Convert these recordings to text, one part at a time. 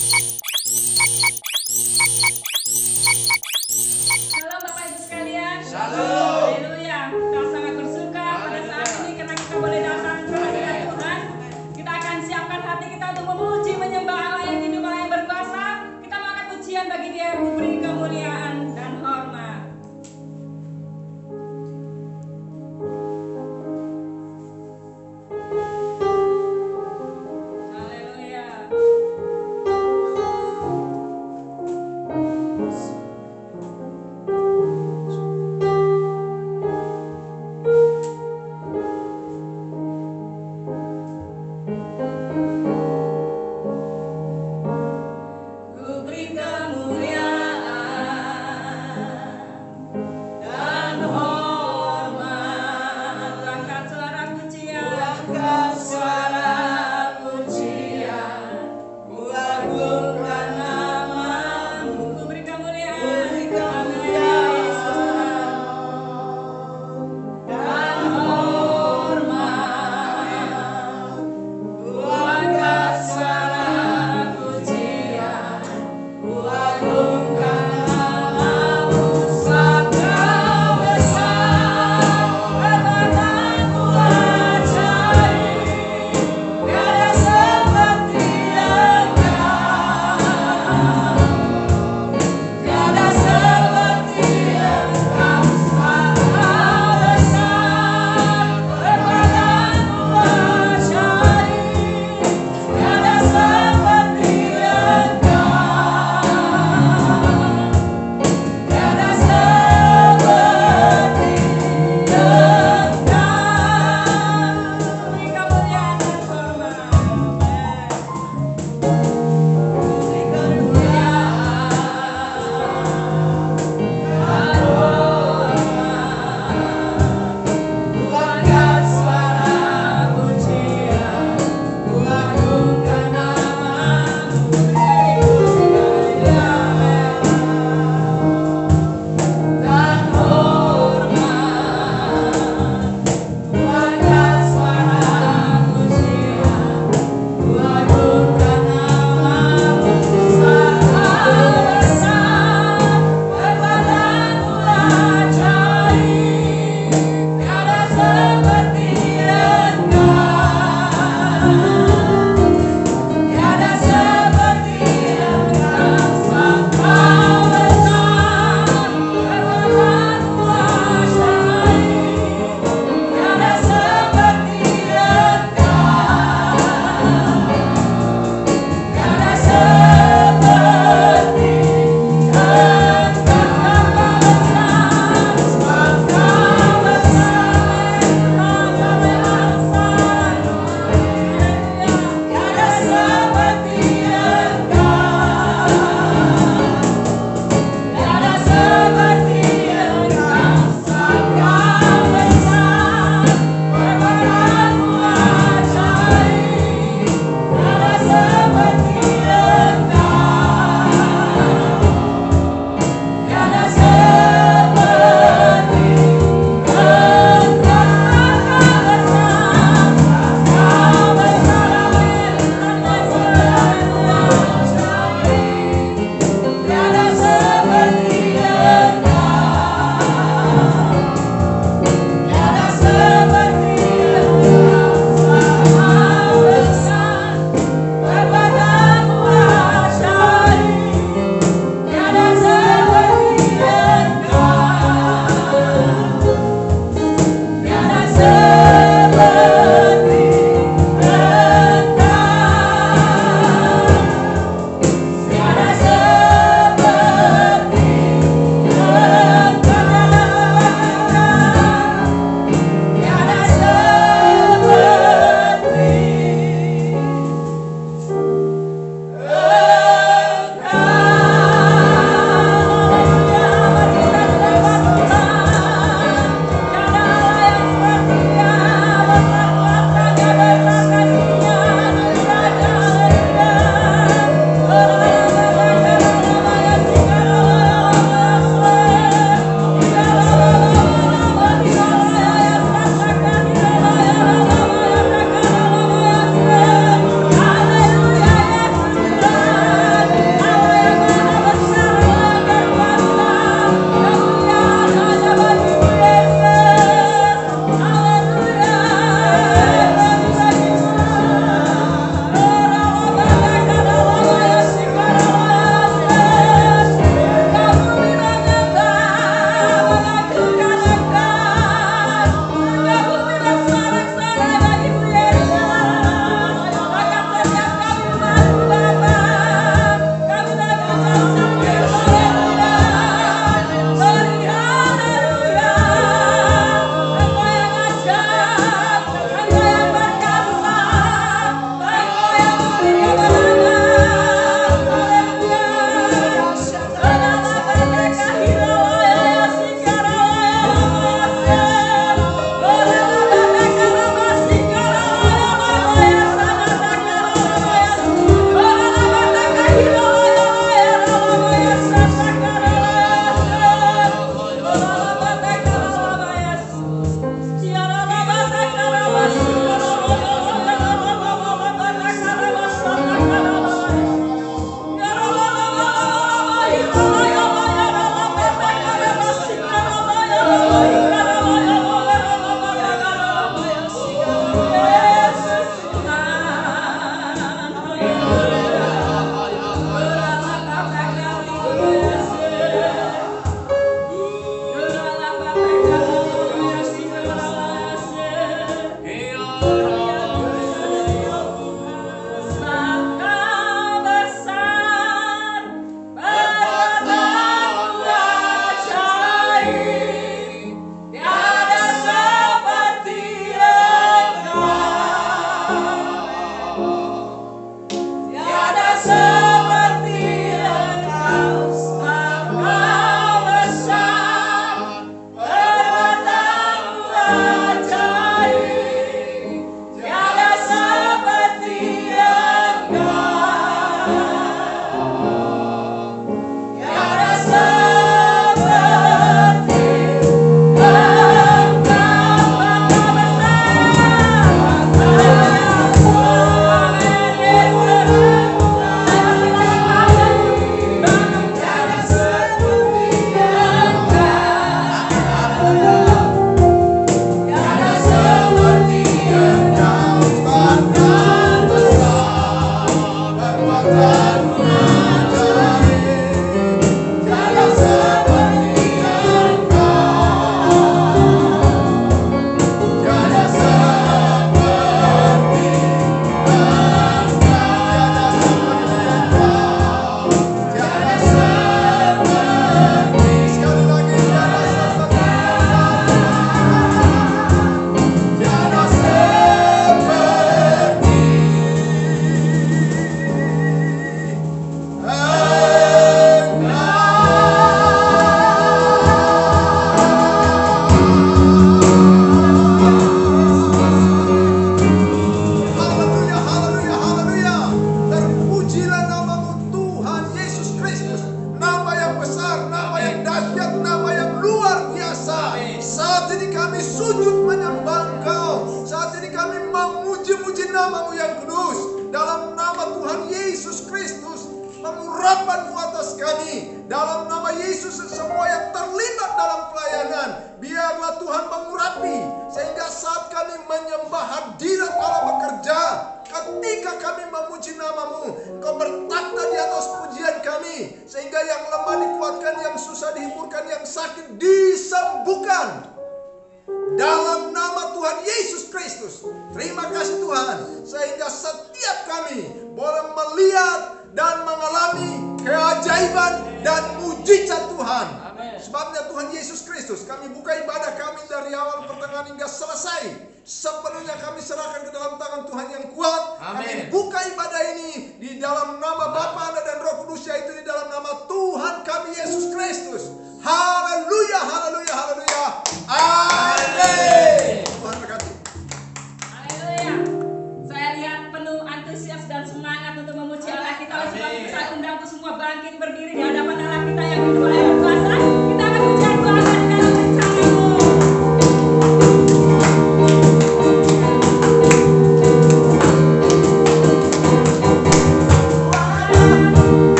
Shalom Bapak Ibu sekalian. Shalom. Haleluya. Kita sangat bersuka pada saat ini karena kita boleh datang ke hadirat Tuhan. Kita akan siapkan hati kita untuk memuji, menyembah Allah yang hidup, Allah yang berkuasa. Kita mau angkat pujian bagi Dia yang memberi kemuliaan dan hormat. Haleluya.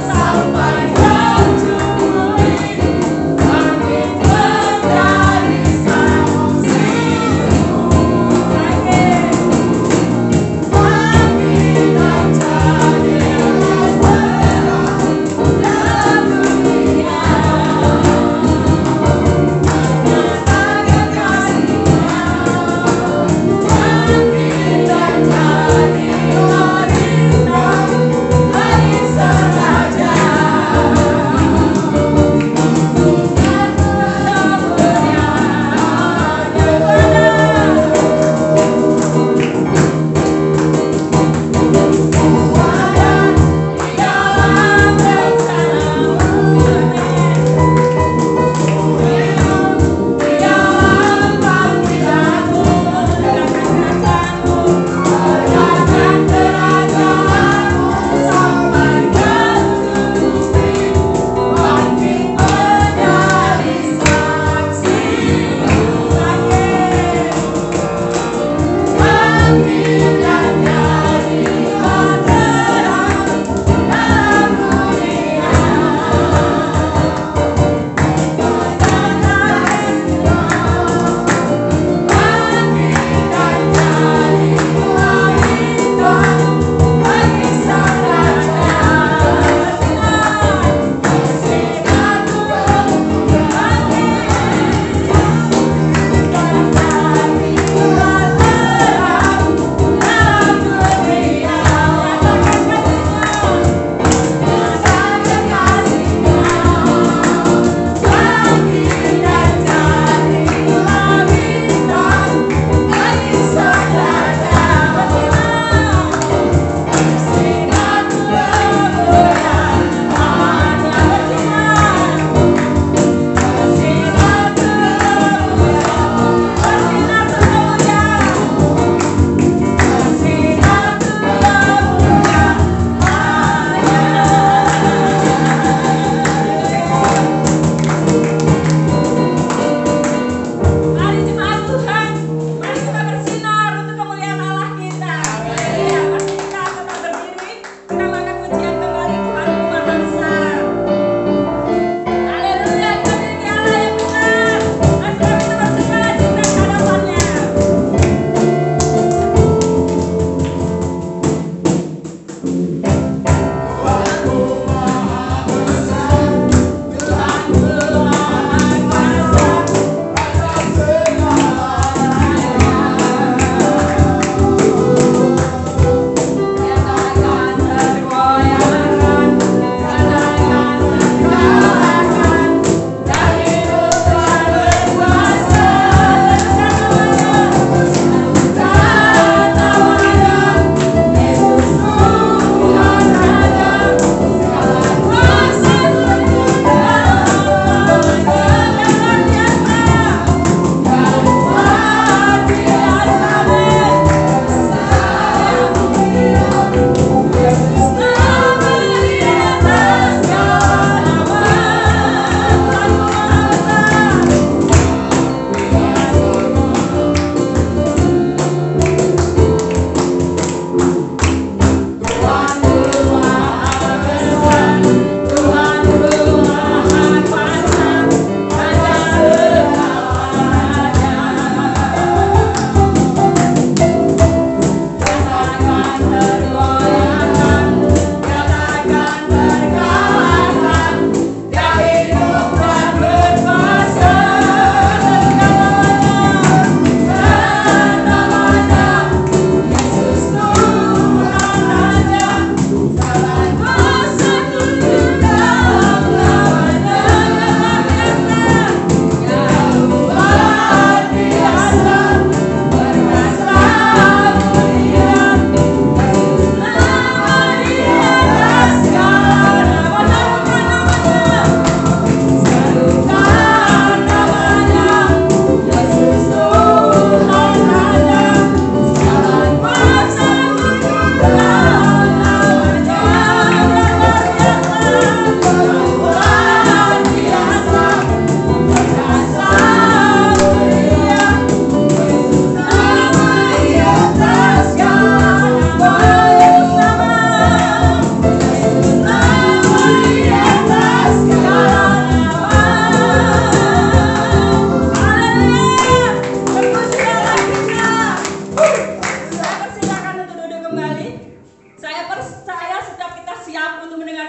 Sampai ke ujung bumi.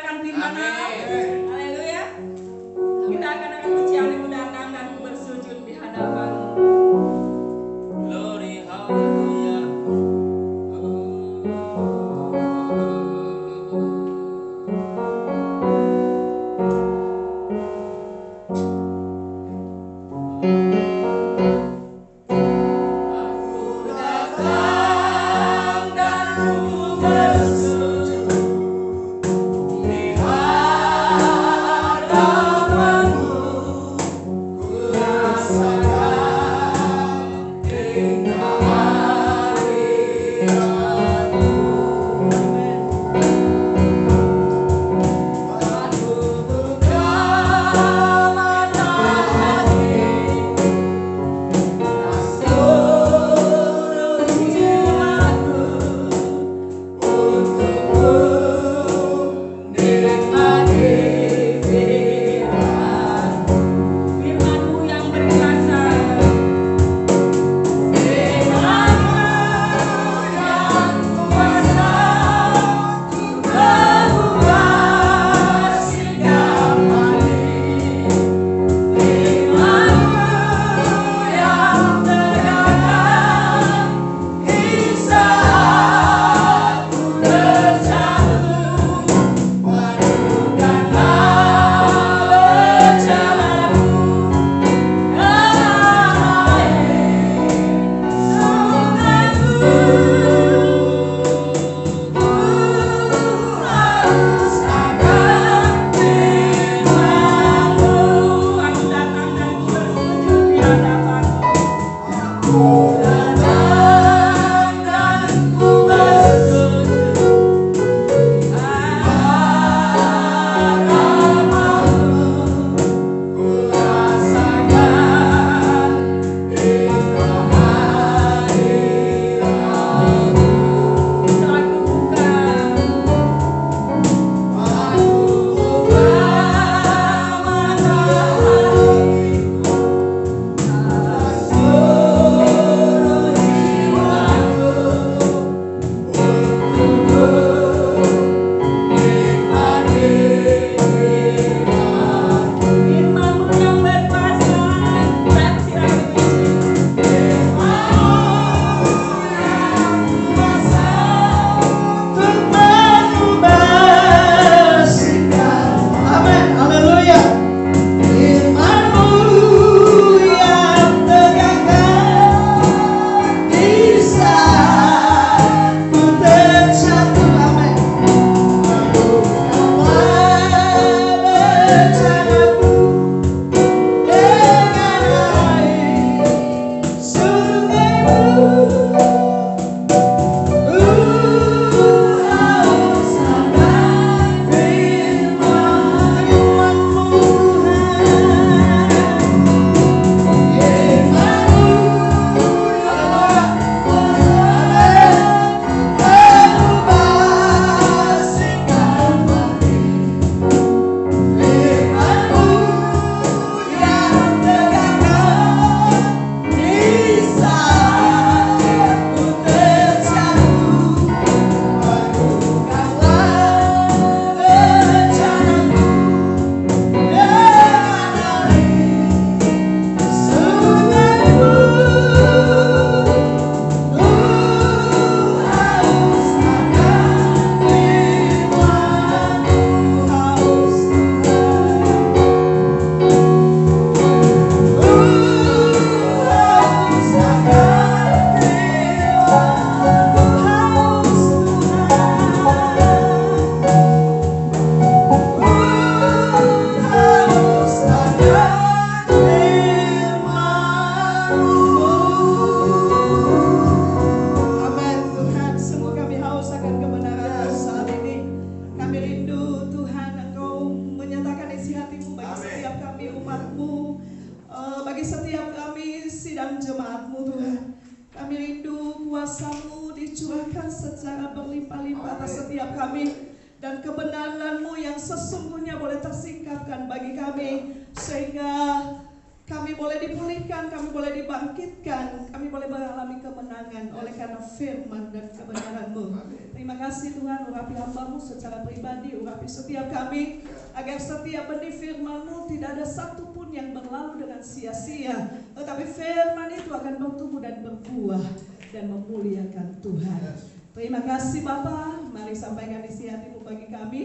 mendengarkan firman Allah. Haleluya. Kita akan pujian Ibu datang dan bersujud di hadapan-Mu. Glory, haleluya. kuasa-Mu dicurahkan secara berlimpah-limpah atas setiap kami, dan kebenaran-Mu yang sesungguhnya boleh tersingkapkan bagi kami, sehingga kami kami boleh dipulihkan, kami boleh dibangkitkan, kami boleh mengalami kemenangan oleh karena firman dan kebenaran-Mu. Terima kasih Tuhan, urapi hamba-Mu secara pribadi, urapi setiap kami, agar setiap benih firman-Mu tidak ada satupun yang berlalu dengan sia-sia, tetapi firman itu akan bertumbuh dan berbuah dan memuliakan Tuhan. Terima kasih Bapa, mari sampaikan isi hati-Mu bagi kami.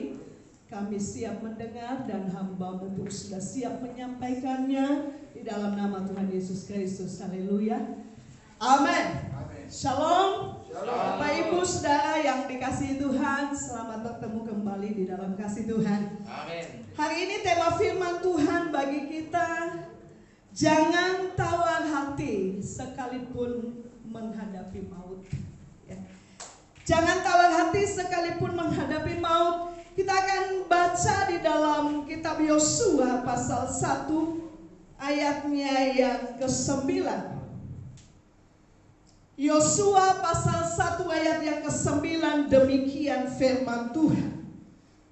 Kami siap mendengar dan hamba-Mu pun sudah siap menyampaikannya di dalam nama Tuhan Yesus Kristus. Haleluya. Amin. Shalom. Bapak Ibu Saudara yang dikasihi Tuhan, selamat bertemu kembali di dalam kasih Tuhan. Amin. Hari ini tema firman Tuhan bagi kita, jangan tawar hati sekalipun menghadapi maut. Ya. Jangan tawar hati sekalipun menghadapi maut. Kita akan baca di dalam kitab Yosua pasal 1 ayatnya yang ke-9. Yosua pasal 1 ayat yang ke-9, demikian firman Tuhan.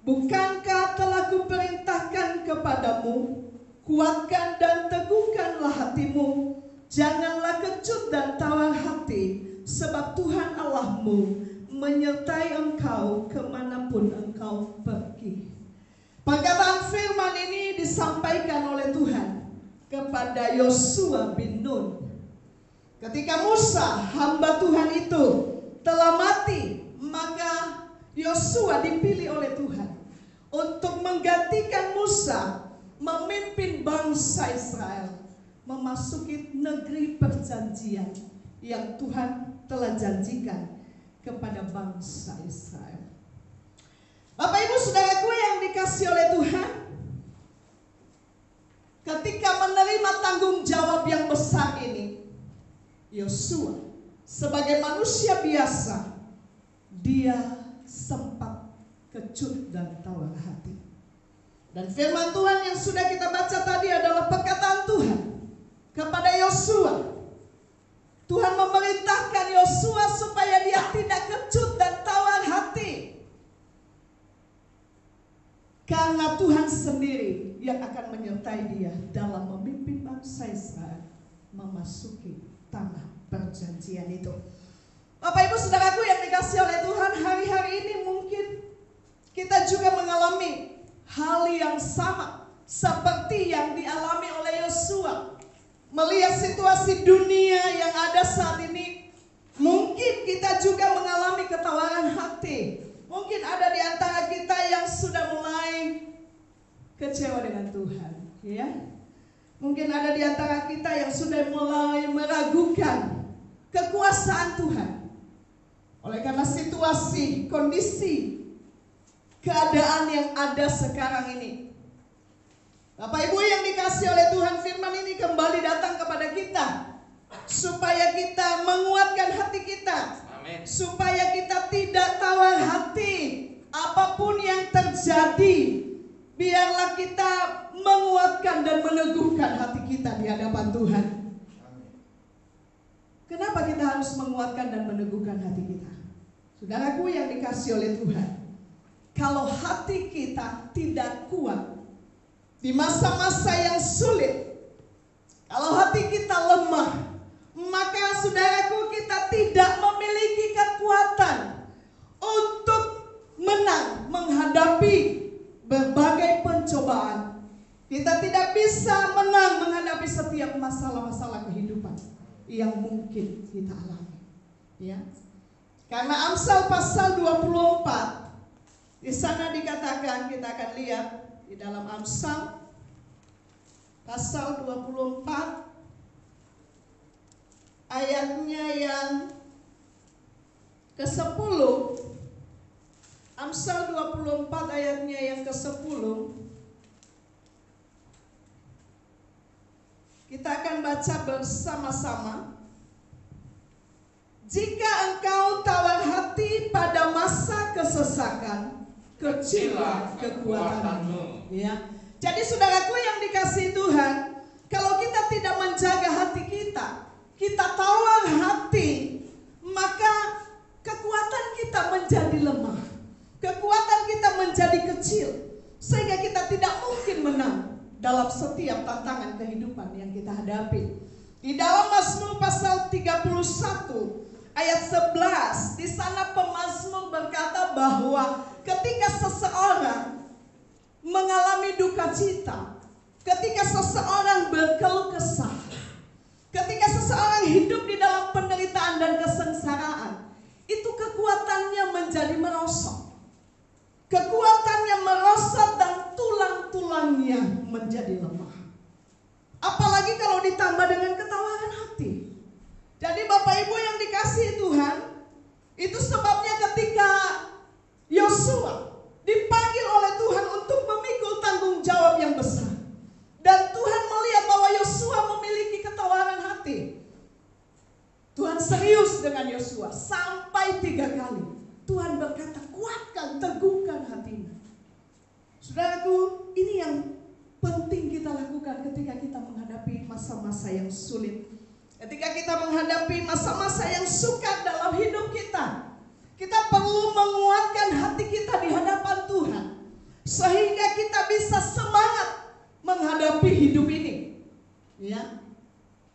Bukankah telah kuperintahkan kepadamu, kuatkan dan teguhkanlah hatimu, janganlah kecut dan tawar hati, sebab Tuhan Allahmu menyertai engkau kemanapun engkau pergi. Perkataan firman ini disampaikan oleh Tuhan kepada Yosua bin Nun. Ketika Musa, hamba Tuhan itu, telah mati, maka Yosua dipilih oleh Tuhan untuk menggantikan Musa memimpin bangsa Israel memasuki negeri perjanjian yang Tuhan telah janjikan kepada bangsa Israel. Bapak Ibu Saudaraku yang dikasihi oleh Tuhan, ketika menerima tanggung jawab yang besar ini, Yosua sebagai manusia biasa, dia sempat kecut dan tawar hati. Dan firman Tuhan yang sudah kita baca tadi adalah perkataan Tuhan kepada Yosua. Tuhan memerintahkan Yosua supaya dia tidak kecut dan tawar hati. Karena Tuhan sendiri yang akan menyertai dia dalam memimpin bangsa Israel memasuki tanah perjanjian itu. Bapak Ibu Saudaraku yang dikasihi oleh Tuhan, hari-hari ini mungkin kita juga mengalami hal yang sama seperti yang dialami oleh Yosua. Melihat situasi dunia yang ada saat ini, mungkin kita juga mengalami ketawaran hati. Mungkin ada di antara kita yang sudah mulai kecewa dengan Tuhan, ya. Mungkin ada di antara kita yang sudah mulai meragukan kekuasaan Tuhan. Oleh karena situasi, kondisi, keadaan yang ada sekarang ini. Bapak Ibu yang dikasihi oleh Tuhan, firman ini kembali datang kepada kita supaya kita menguatkan hati kita. Amin. Supaya kita tidak tawar hati apapun yang terjadi. Biarlah kita menguatkan dan meneguhkan hati kita di hadapan Tuhan. Kenapa kita harus menguatkan dan meneguhkan hati kita? Saudaraku yang dikasihi oleh Tuhan, kalau hati kita tidak kuat di masa-masa yang sulit, kalau hati kita lemah, maka saudaraku kita tidak memiliki kekuatan untuk menang menghadapi berbagai pencobaan. Kita tidak bisa menang menghadapi setiap masalah-masalah kehidupan yang mungkin kita alami. Ya. Karena Amsal pasal 24 di sana dikatakan, kita akan lihat di dalam Amsal pasal 24 ayatnya yang ke-10. Amsal 24 ayatnya yang ke-10. Kita akan baca bersama-sama. Jika engkau tawar hati pada masa kesesakan, kecillah kekuatanmu. Ya. Jadi saudaraku yang dikasihi Tuhan, kalau kita tidak menjaga hati kita, kita tawar hati, maka kekuatan kita menjadi lemah, kekuatan kita menjadi kecil, sehingga kita tidak mungkin menang dalam setiap tantangan kehidupan yang kita hadapi. Di dalam Mazmur pasal 31 ayat 11, di sana pemazmur berkata bahwa ketika seseorang mengalami duka cita, ketika seseorang berkeluh kesah, ketika seseorang hidup di dalam penderitaan dan kesengsaraan, itu kekuatannya menjadi merosot. Kekuatannya merosot dan tulang-tulangnya menjadi lemah. Apalagi kalau ditambah dengan ketawaran hati. Jadi Bapak Ibu yang dikasihi Tuhan, itu sebabnya ketika Yosua dipanggil oleh Tuhan untuk memikul tanggung jawab yang besar, dan Tuhan melihat bahwa Yosua memiliki ketawaran hati, Tuhan serius dengan Yosua sampai 3 kali. Tuhan berkata, kuatkan, teguhkan hatimu. Saudaraku, ini yang penting kita lakukan ketika kita menghadapi masa-masa yang sulit. Ketika kita menghadapi masa-masa yang sukar dalam hidup kita, kita perlu menguatkan hati kita di hadapan Tuhan, sehingga kita bisa semangat menghadapi hidup ini. Ya.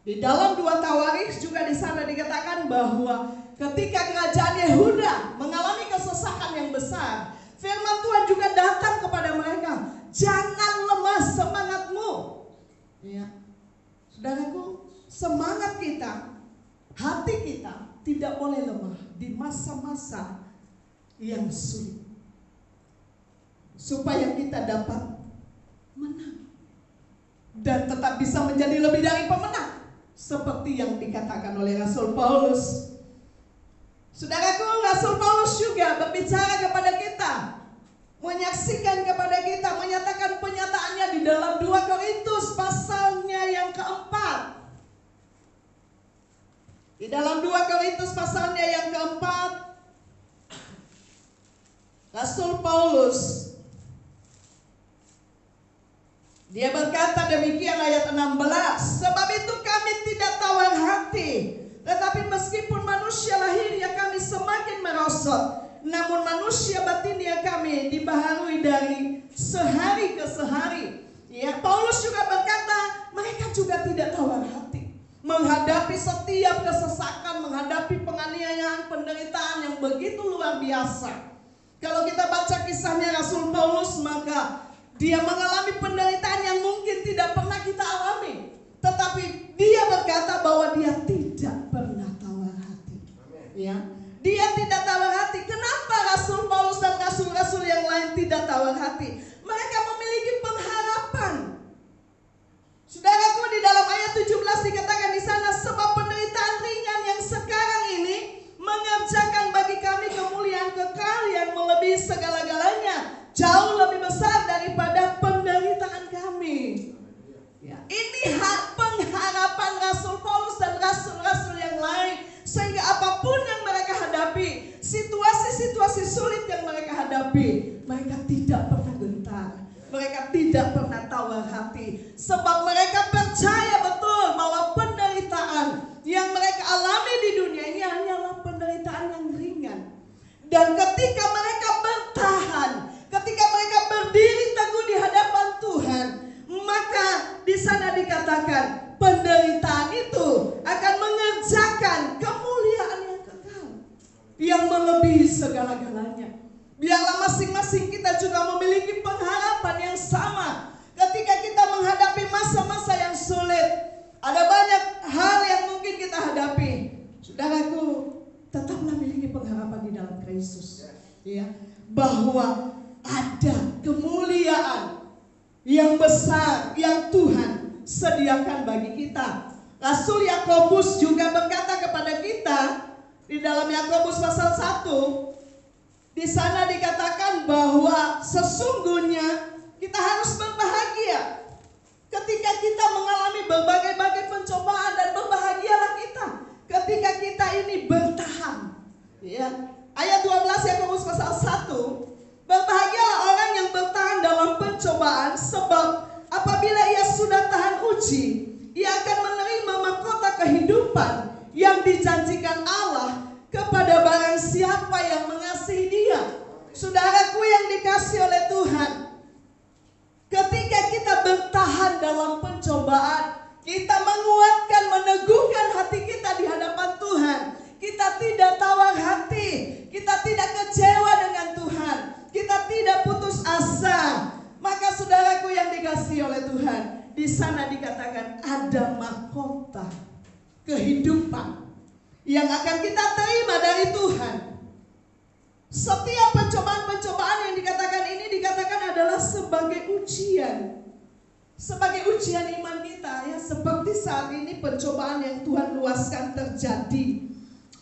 Di dalam 2 Tawarikh juga di sana dikatakan bahwa ketika kerajaan Yehuda mengalami kesesakan yang besar, firman Tuhan juga datang kepada mereka, jangan lemah semangatmu. Ya. Saudaraku, semangat kita, hati kita tidak boleh lemah di masa-masa yang sulit, supaya kita dapat menang dan tetap bisa menjadi lebih dari pemenang, seperti yang dikatakan oleh Rasul Paulus. Saudaraku, Rasul Paulus juga berbicara kepada kita, menyaksikan kepada kita, menyatakan penyataannya di dalam 2 Korintus pasalnya yang keempat. Di dalam 2 Korintus pasalnya yang keempat, Rasul Paulus, dia berkata demikian ayat 16, sebab itu kami tidak tawar hati, tetapi meskipun manusia lahiriah kami semakin merosot, namun manusia batinnya kami dibaharui dari sehari ke sehari. Ya, Paulus juga berkata mereka juga tidak tawar hati menghadapi setiap kesesakan, menghadapi penganiayaan, penderitaan yang begitu luar biasa. Kalau kita baca kisahnya Rasul Paulus, maka dia mengalami penderitaan yang mungkin tidak pernah kita alami, tetapi dia berkata bahwa dia tidak pernah tawar hati. Ya, dia tidak tawar hati. Kenapa Rasul Paulus dan rasul-rasul yang lain tidak tawar hati? Mereka memiliki pengharapan. Saudaraku, di dalam ayat 17 dikatakan di sana, sebab penderitaan ringan yang sekarang ini mengerjakan bagi kami kemuliaan kekal yang melebihi segala-galanya, jauh lebih besar daripada penderitaan kami. Ya, ini pengharapan Rasul Paulus dan rasul-rasul yang lain, sehingga apapun yang mereka hadapi, situasi-situasi sulit yang mereka hadapi, mereka tidak pernah gentar, mereka tidak pernah tawar hati, sebab mereka percaya betul bahwa penderitaan yang mereka alami di dunia ini hanyalah penderitaan yang ringan. Dan ketika mereka bertahan, ketika mereka berdiri teguh di hadapan Tuhan, maka di sana dikatakan penderitaan itu akan mengerjakan kemuliaan yang kekal yang melebihi segala-galanya. Biarlah masing-masing kita juga memiliki pengharapan yang sama ketika kita menghadapi masa-masa yang sulit. Ada banyak hal yang mungkin kita hadapi. Saudaraku, tetaplah miliki pengharapan di dalam Kristus, ya, bahwa ada kemuliaan yang besar yang Tuhan sediakan bagi kita. Rasul Yakobus juga berkata kepada kita di dalam Yakobus pasal 1, di sana dikatakan bahwa sesungguhnya kita harus berbahagia ketika kita mengalami berbagai-bagai pencobaan, dan berbahagialah kita ketika kita ini bertahan. Ya. Ayat 12 Yakobus pasal 1, berbahagialah orang yang bertahan dalam pencobaan, sebab apabila ia sudah tahan uji, ia akan menerima mahkota kehidupan yang dijanjikan Allah kepada barang siapa yang mengasihi Dia. Saudaraku yang dikasihi oleh Tuhan, ketika kita bertahan tidak tawar hati, kita tidak kecewa dengan Tuhan, kita tidak putus asa. Maka saudaraku yang dikasihi oleh Tuhan, di sana dikatakan ada mahkota kehidupan yang akan kita terima dari Tuhan. Setiap pencobaan-pencobaan yang dikatakan ini dikatakan adalah sebagai ujian. Sebagai ujian iman kita, ya, seperti saat ini pencobaan yang Tuhan luaskan terjadi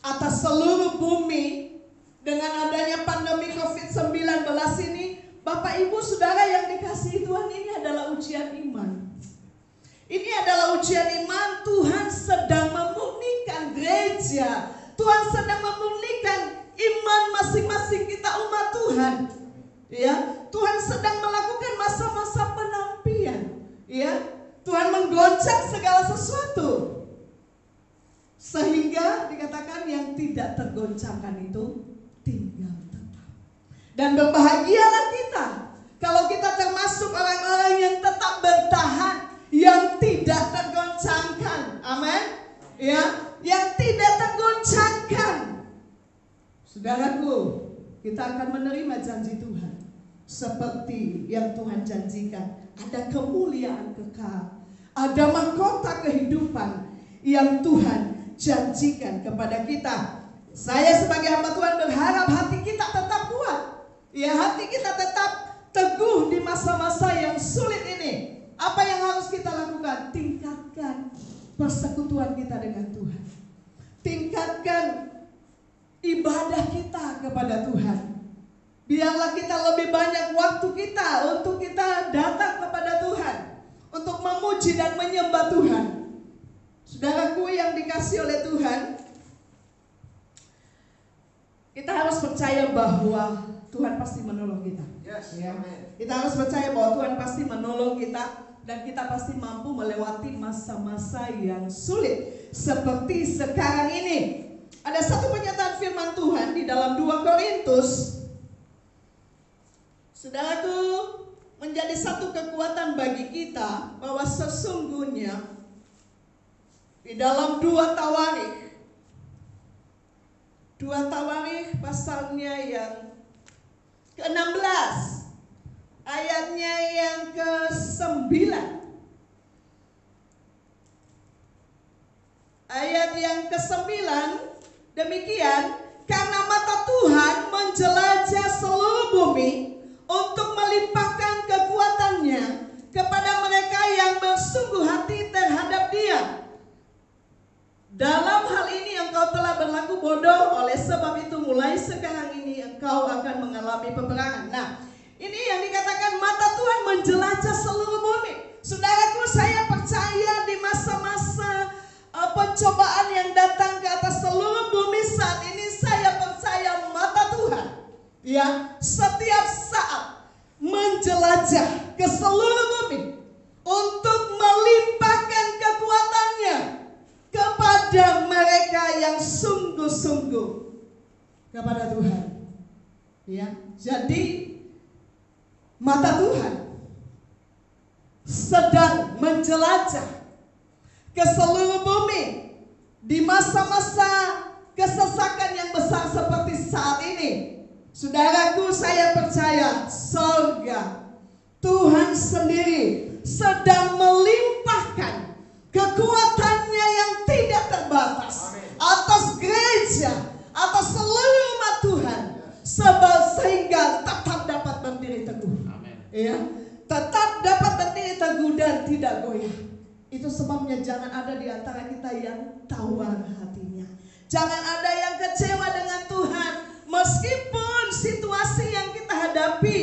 atas seluruh bumi dengan adanya pandemi COVID-19 ini. Bapak Ibu Saudara yang dikasihi Tuhan, ini adalah ujian iman. Ini adalah ujian iman. Tuhan sedang memurnikan gereja. Tuhan sedang memurnikan iman masing-masing kita umat Tuhan. Ya, Tuhan sedang melakukan masa-masa penampian. Ya, Tuhan menggoncang segala sesuatu. Sehingga dikatakan yang tidak tergoncangkan itu tinggal tetap. Dan berbahagialah kita kalau kita termasuk orang-orang yang tetap bertahan, yang tidak tergoncangkan. Amin. Ya, yang tidak tergoncangkan. Saudaraku, kita akan menerima janji Tuhan seperti yang Tuhan janjikan. Ada kemuliaan kekal, ada mahkota kehidupan yang Tuhan janjikan kepada kita. Saya sebagai hamba Tuhan berharap hati kita tetap kuat. Ya, hati kita tetap teguh di masa-masa yang sulit ini. Apa yang harus kita lakukan? Tingkatkan persekutuan kita dengan Tuhan. Tingkatkan ibadah kita kepada Tuhan. Biarlah kita lebih banyak waktu kita untuk kita datang kepada Tuhan, untuk memuji dan menyembah Tuhan. Saudaraku yang dikasihi oleh Tuhan, kita harus percaya bahwa Tuhan pasti menolong kita. Yes, Ya. amen. Kita harus percaya bahwa Tuhan pasti menolong kita, dan kita pasti mampu melewati masa-masa yang sulit seperti sekarang ini. Ada satu pernyataan firman Tuhan di dalam 2 Korintus. Saudaraku, menjadi satu kekuatan bagi kita bahwa sesungguhnya di dalam 2 Tawarikh pasalnya yang ke-16, ayatnya yang ke-9. Ayat yang ke-9 demikian, karena mata Tuhan menjelajah seluruh bumi untuk melimpahkan kekuatannya kepada mereka yang bersungguh hati terhadap Dia. Dalam hal ini engkau telah berlaku bodoh, oleh sebab itu mulai sekarang ini engkau akan mengalami peperangan. Nah, ini yang dikatakan mata Tuhan menjelajah seluruh bumi. Saudaraku, saya percaya di masa-masa pencobaan yang datang ke atas seluruh bumi saat ini, saya percaya mata Tuhan, ya, setiap saat menjelajah ke seluruh bumi untuk melimpahkan kekuatannya kepada mereka yang sungguh-sungguh kepada Tuhan. Ya, jadi mata Tuhan sedang menjelajah ke seluruh bumi di masa-masa kesesakan yang besar seperti saat ini. Saudaraku, saya percaya surga Tuhan sendiri sedang melimpahkan kekuatannya yang tidak terbatas atas gereja, atas seluruh umat Tuhan, sehingga tetap dapat berdiri teguh. Ya, tetap dapat berdiri teguh dan tidak goyah. Itu sebabnya jangan ada di antara kita yang tawar hatinya. Jangan ada yang kecewa dengan Tuhan. Meskipun situasi yang kita hadapi,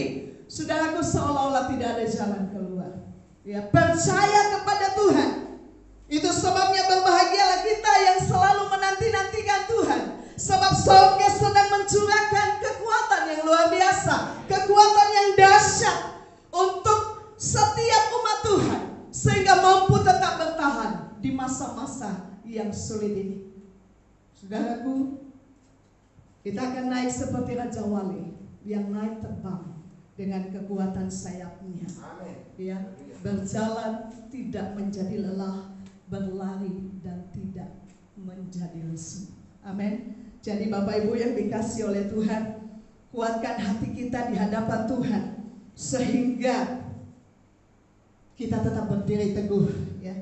saudaraku, seolah-olah tidak ada jalan keluar. Ya, percaya kepada Tuhan. Itu sebabnya berbahagialah kita yang selalu menanti-nantikan Tuhan. Sebab surga sedang mencurahkan kekuatan yang luar biasa, kekuatan yang dahsyat untuk setiap umat Tuhan, sehingga mampu tetap bertahan di masa-masa yang sulit ini. Saudaraku, kita akan naik seperti Raja Wali yang naik terbang dengan kekuatan sayapnya. Ya, berjalan tidak menjadi lelah, berlari dan tidak menjadi lesu. Amin. Jadi Bapak Ibu yang dikasih oleh Tuhan, kuatkan hati kita di hadapan Tuhan sehingga kita tetap berdiri teguh, ya.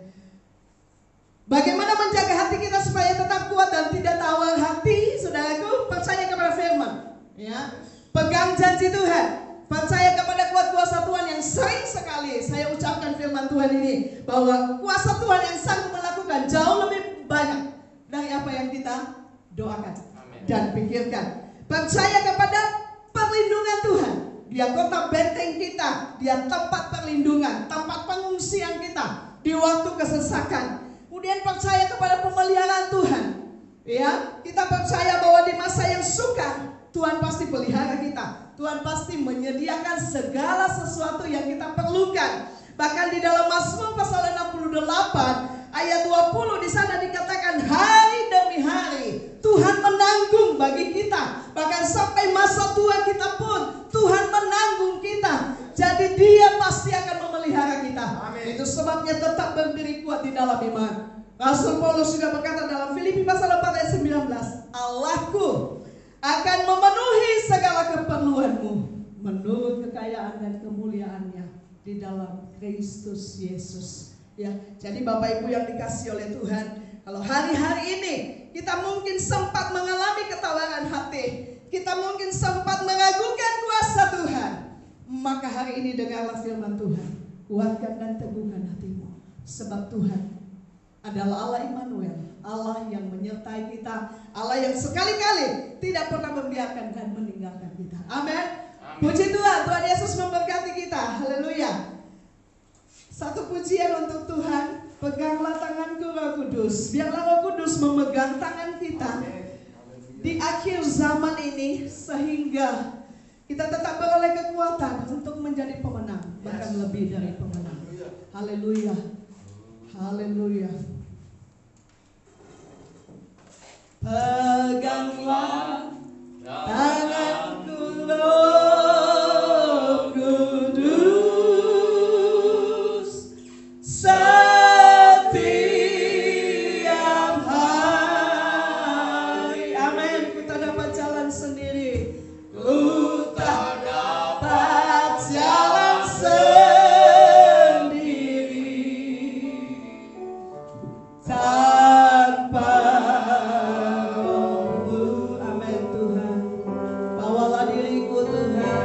Bagaimana menjaga hati kita supaya tetap kuat dan tidak tawar hati? Saudaraku, percaya kepada firman, ya. Pegang janji Tuhan, percaya kepada kuasa Tuhan yang sering sekali saya ucapkan firman Tuhan ini, bahwa kuasa Tuhan yang sanggup melakukan jauh lebih banyak dari apa yang kita doakan dan pikirkan. Percaya kepada perlindungan Tuhan. Dia kota benteng kita, dia tempat perlindungan, tempat pengungsian kita di waktu kesesakan. Kemudian percaya kepada pemeliharaan Tuhan. Ya, kita percaya bahwa di masa yang sukar Tuhan pasti pelihara kita. Tuhan pasti menyediakan segala sesuatu yang kita perlukan. Bahkan di dalam Mazmur pasal 68 ayat 20 di sana dikatakan hari demi hari Tuhan menanggung bagi kita. Bahkan sampai masa tua kita pun Tuhan menanggung kita. Jadi Dia pasti akan memelihara kita. Amin. Itu sebabnya tetap berdiri kuat di dalam iman. Rasul Paulus juga berkata dalam Filipi pasal 4 ayat 19, Allahku akan memenuhi segala keperluanmu menurut kekayaan dan kemuliaannya di dalam Kristus Yesus. Ya, jadi Bapak Ibu yang dikasih oleh Tuhan, kalau hari-hari ini kita mungkin sempat mengalami ketawaran hati, kita mungkin sempat meragukan kuasa Tuhan, maka hari ini dengarlah firman Tuhan, kuatkan dan teguhkan hatimu, sebab Tuhan adalah Allah Immanuel, Allah yang menyertai kita, Allah yang sekali-kali tidak pernah membiarkan dan meninggalkan kita. Amin. Puji Tuhan, Tuhan Yesus memberkati kita. Haleluya. Satu pujian untuk Tuhan. Peganglah tanganku Roh Kudus. Biarlah Roh Kudus memegang tangan kita di akhir zaman ini, sehingga kita tetap beroleh kekuatan untuk menjadi pemenang, bahkan lebih dari pemenang. Haleluya. Haleluya. Peganglah tanganku Roh Kudus setiap hari. Amin. Kita dapat jalan sendiri. Ku tak dapat jalan sendiri tanpa Roh-Mu. Amin Tuhan. Bawalah diriku Tuhan.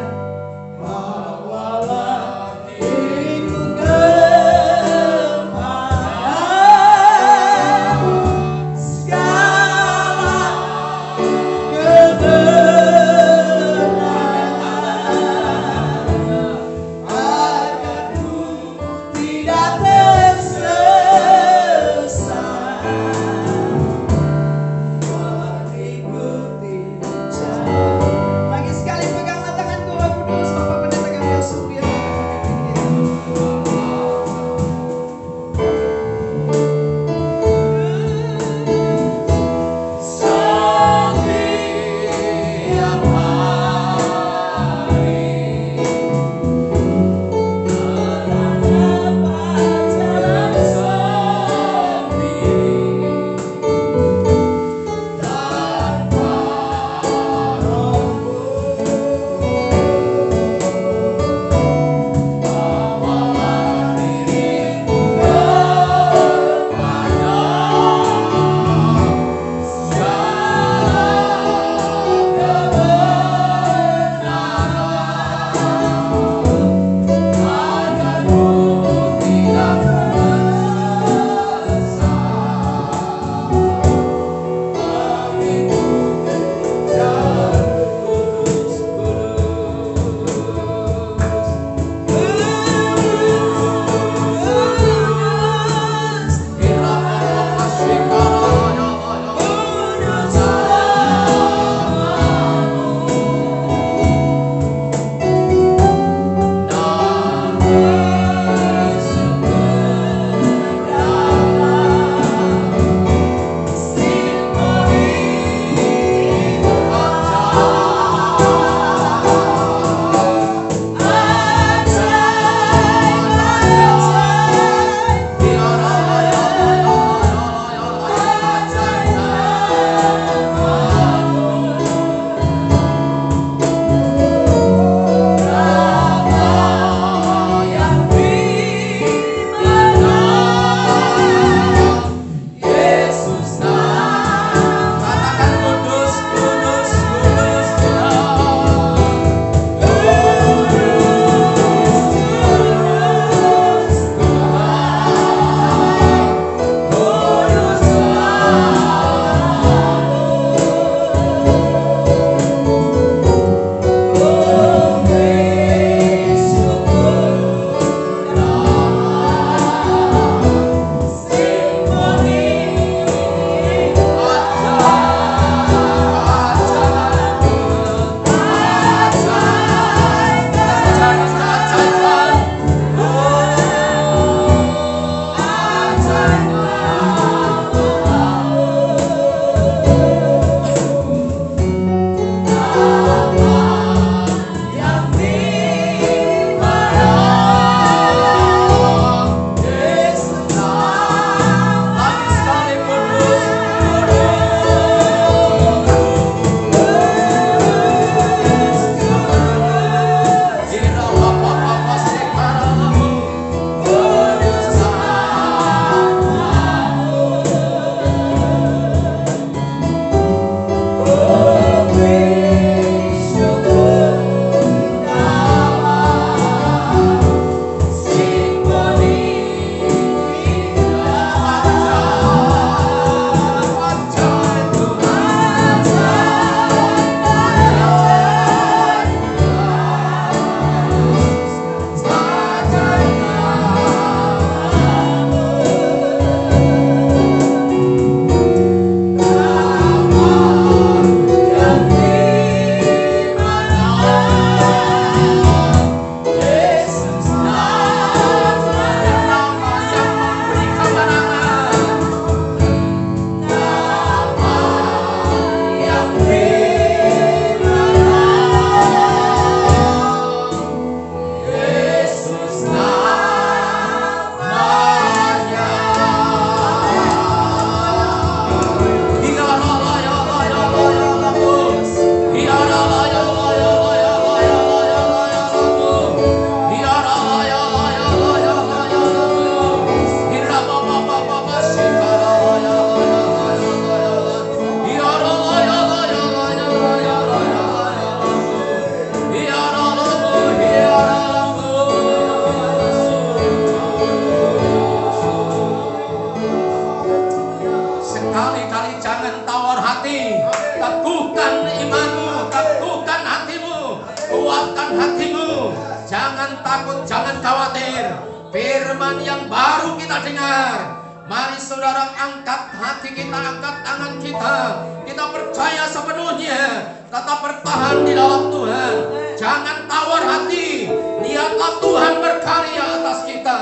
firman yang baru kita dengar. Mari saudara, angkat hati kita, angkat tangan kita. Kita percaya sepenuhnya, tetap bertahan di dalam Tuhan. Jangan tawar hati. Lihatlah Tuhan berkarya atas kita.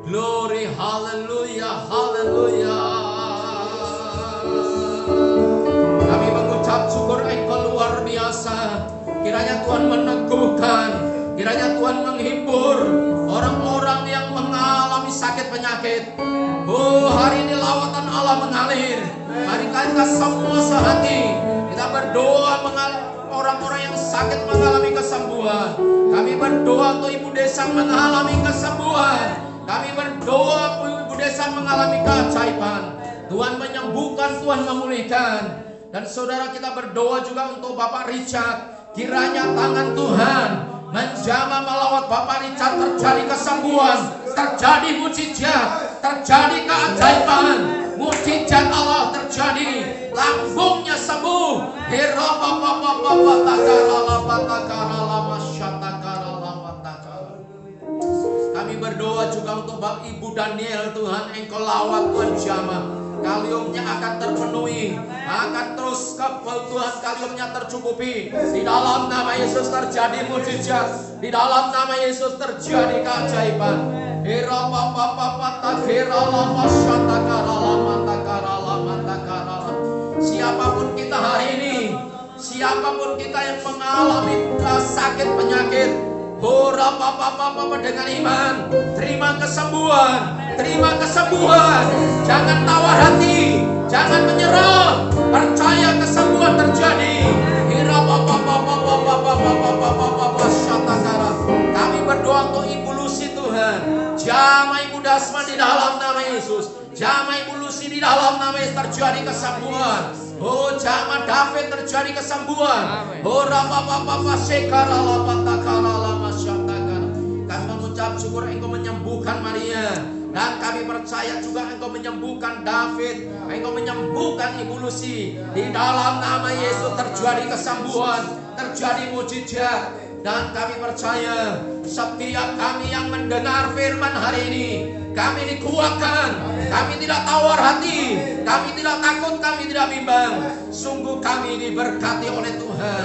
Glory, haleluya, haleluya. Kami mengucap syukur Engkau luar biasa. Kiranya Tuhan meneguhkan, kiranya Tuhan menghibur orang-orang yang mengalami sakit penyakit. Oh, hari ini lawatan Allah mengalir. Mari kita semua sehati, kita berdoa orang-orang yang sakit mengalami kesembuhan. Kami berdoa untuk Ibu Desa mengalami kesembuhan. Kami berdoa Ibu Desa mengalami keajaiban. Tuhan menyembuhkan, Tuhan memulihkan. Dan saudara, kita berdoa juga untuk Bapak Richard. Kiranya tangan Tuhan menjamah melawat Bapak Richard, terjadi kesembuhan, terjadi mujizat, terjadi keajaiban, mujizat Allah terjadi, lambungnya sembuh. Kami berdoa juga untuk Bapak Ibu Daniel, Tuhan Engkau lawat, Tuhan jamah. Kaliumnya akan terpenuhi, akan terus Tuhan kaliumnya tercukupi. Di dalam nama Yesus terjadi mujizat, di dalam nama Yesus terjadi keajaiban. Siapapun kita hari ini, siapapun kita yang mengalami sakit penyakit, dengan iman, terima kesembuhan, terima kesembuhan. Jangan tawar hati, jangan menyerah, percaya kesembuhan terjadi. Kami berdoa untuk Ibu Lucy, Tuhan. Jamah Ibu Dasma di dalam nama Yesus. Jamah Ibu Lucy di dalam nama Yesus terjadi kesembuhan. Oh, jamah David terjadi kesembuhan. Oh, kami mengucap syukur Engkau menyembuhkan Maria. Dan kami percaya juga Engkau menyembuhkan David, Engkau menyembuhkan Ibu Lucy. Di dalam nama Yesus terjadi kesembuhan, terjadi mujizat. Dan kami percaya setiap kami yang mendengar firman hari ini, kami dikuatkan, kami tidak tawar hati, kami tidak takut, kami tidak bimbang. Sungguh kami diberkati oleh Tuhan.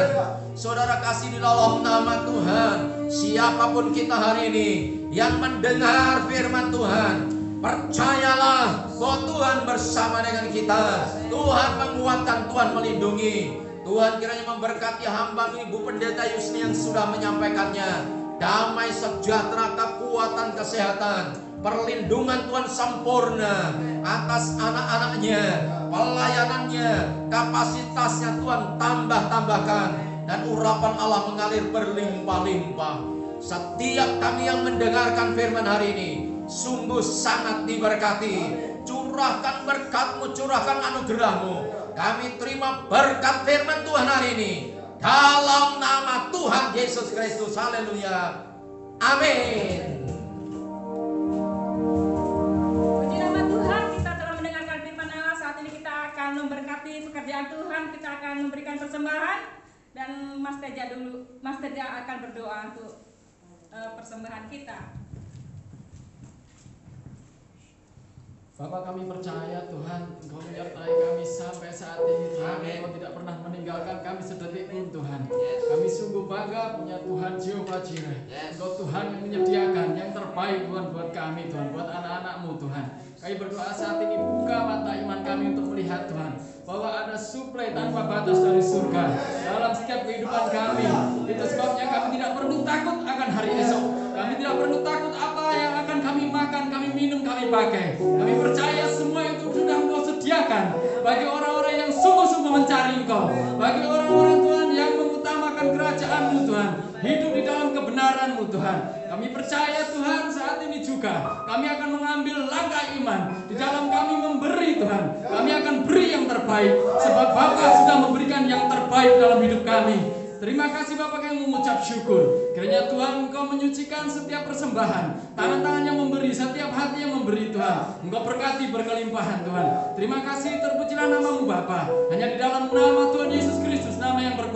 Saudara kasih di dalam nama Tuhan, siapapun kita hari ini yang mendengar firman Tuhan, percayalah bahwa Tuhan bersama dengan kita. Tuhan menguatkan, Tuhan melindungi. Tuhan kiranya memberkati hamba Ibu Pendeta Yusni yang sudah menyampaikannya. Damai, sejahtera, kekuatan, kesehatan, perlindungan Tuhan sempurna atas anak-anaknya, pelayanannya, kapasitasnya Tuhan tambahkan, dan urapan Allah mengalir berlimpah-limpah. Setiap kami yang mendengarkan firman hari ini sungguh sangat diberkati. Curahkan berkat-Mu, curahkan anugerah-Mu. Kami terima berkat firman Tuhan hari ini dalam nama Tuhan Yesus Kristus. Haleluya. Amin. Puji nama Tuhan, kita telah mendengarkan firman Allah. Saat ini kita akan memberkati pekerjaan Tuhan. Kita akan memberikan persembahan. Dan Mas Teja akan berdoa untuk persembahan kita. Bapak, kami percaya Tuhan Engkau menyertai kami sampai saat ini Tuhan. Engkau tidak pernah meninggalkan kami sedetik pun Tuhan. Kami sungguh bangga punya Tuhan Jehovah Jireh. Engkau Tuhan yang menyediakan yang terbaik Tuhan buat kami Tuhan, buat anak-anak-Mu Tuhan. Kami berdoa saat ini, buka mata iman kami untuk melihat Tuhan bahwa ada suplai tanpa batas dari surga dalam setiap kehidupan kami. Itu sebabnya kami tidak perlu takut akan hari esok. Kami tidak perlu takut apa yang akan kami makan, kami minum, kami pakai. Kami percaya semua itu sudah Engkau sediakan bagi orang-orang yang sungguh-sungguh mencari Engkau, bagi orang-orang Tuhan yang mengutamakan kerajaan-Mu Tuhan, hidup di dalam kebenaran-Mu Tuhan. Kami percaya Tuhan saat ini juga kami akan mengambil langkah iman di dalam kami memberi Tuhan. Kami akan beri yang terbaik sebab Bapa sudah memberikan yang terbaik dalam hidup kami. Terima kasih Bapak yang mengucap syukur. Kiranya Tuhan Engkau menyucikan setiap persembahan, tangan-tangan yang memberi, setiap hati yang memberi Tuhan. Engkau berkati berkelimpahan Tuhan. Terima kasih, terpujilah nama-Mu Bapa. Hanya di dalam nama Tuhan Yesus Kristus, nama yang berkuasa.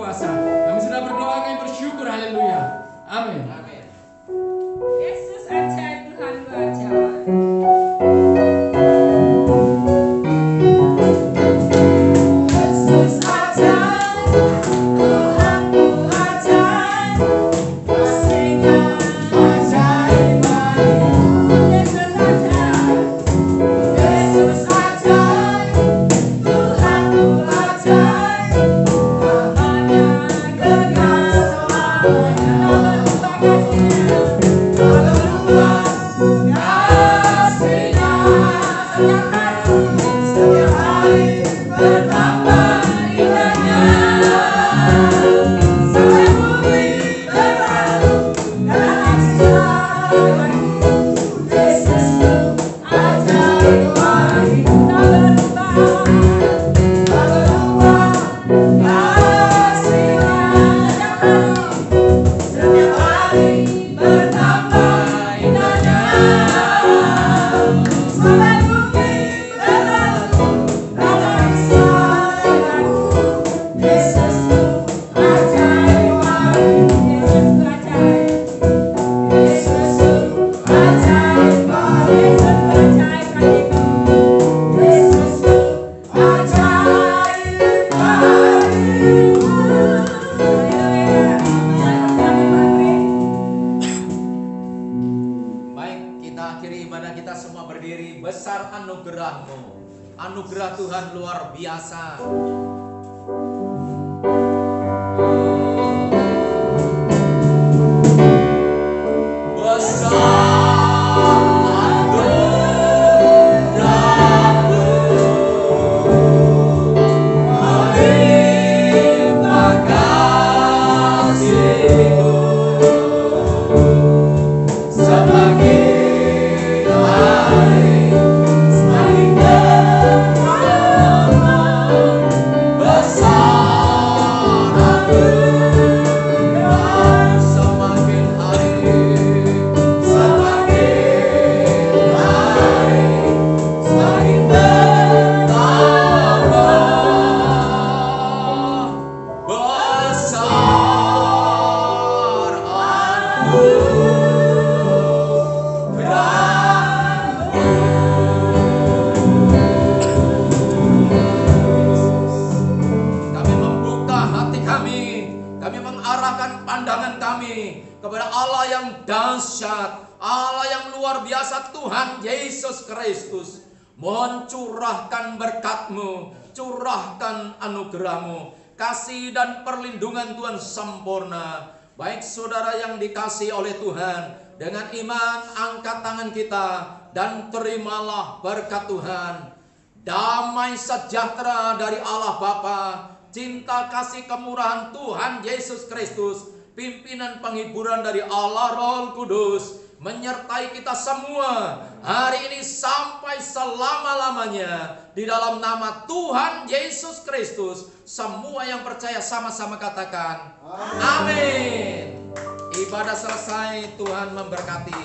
akan anugerah-Mu. Anugerah Tuhan luar biasa. Kepada Allah yang dahsyat, Allah yang luar biasa, Tuhan Yesus Kristus. Mohon curahkan berkat-Mu, curahkan anugerah-Mu, kasih dan perlindungan Tuhan sempurna. Baik saudara yang dikasihi oleh Tuhan, dengan iman angkat tangan kita dan terimalah berkat Tuhan. Damai sejahtera dari Allah Bapa, cinta kasih kemurahan Tuhan Yesus Kristus, pimpinan penghiburan dari Allah Roh Kudus menyertai kita semua hari ini sampai selama-lamanya. Di dalam nama Tuhan Yesus Kristus, semua yang percaya sama-sama katakan amin. Ibadah selesai, Tuhan memberkati.